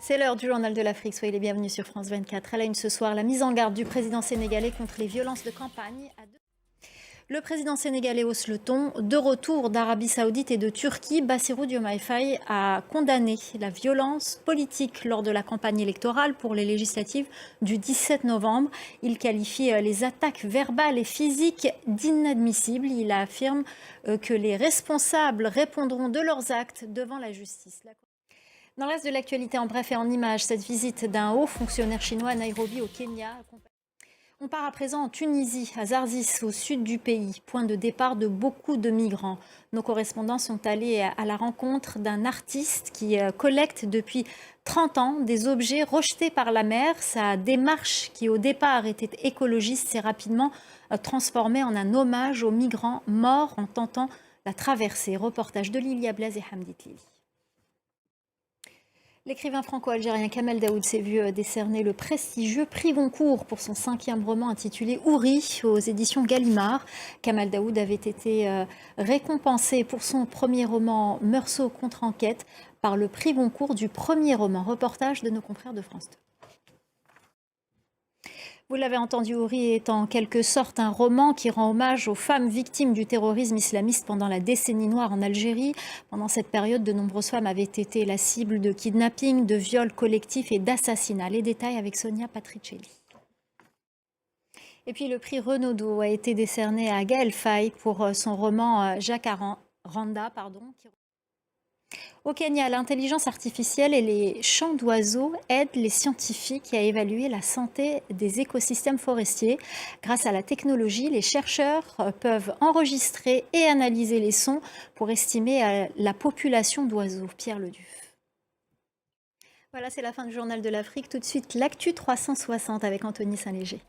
C'est l'heure du journal de l'Afrique. Soyez les bienvenus sur France 24. À la une ce soir, la mise en garde du président sénégalais contre les violences de campagne. Le président sénégalais hausse le ton. De retour d'Arabie Saoudite et de Turquie, Bassirou Diomaye Faye a condamné la violence politique lors de la campagne électorale pour les législatives du 17 novembre. Il qualifie les attaques verbales et physiques d'inadmissibles. Il affirme que les responsables répondront de leurs actes devant la justice. Dans le reste de l'actualité, en bref et en images, cette visite d'un haut fonctionnaire chinois à Nairobi au Kenya. On part à présent en Tunisie, à Zarzis, au sud du pays, point de départ de beaucoup de migrants. Nos correspondants sont allés à la rencontre d'un artiste qui collecte depuis 30 ans des objets rejetés par la mer. Sa démarche, qui au départ était écologiste, s'est rapidement transformée en un hommage aux migrants morts en tentant la traversée. Reportage de Lilia Blaise et Hamdi Tlili. L'écrivain franco-algérien Kamel Daoud s'est vu décerner le prestigieux prix Goncourt pour son 5e roman intitulé Houri aux éditions Gallimard. Kamel Daoud avait été récompensé pour son premier roman Meursault contre enquête par le prix Goncourt du premier roman. Reportage de nos confrères de France 2. Vous l'avez entendu, Houri est en quelque sorte un roman qui rend hommage aux femmes victimes du terrorisme islamiste pendant la décennie noire en Algérie. Pendant cette période, de nombreuses femmes avaient été la cible de kidnappings, de viols collectifs et d'assassinats. Les détails avec Sonia Patricelli. Et puis le prix Renaudot a été décerné à Gaël Faye pour son roman Jacaranda, Au Kenya, l'intelligence artificielle et les chants d'oiseaux aident les scientifiques à évaluer la santé des écosystèmes forestiers. Grâce à la technologie, les chercheurs peuvent enregistrer et analyser les sons pour estimer la population d'oiseaux. Pierre Leduf. Voilà, c'est la fin du journal de l'Afrique. Tout de suite, l'actu 360 avec Anthony Saint-Léger.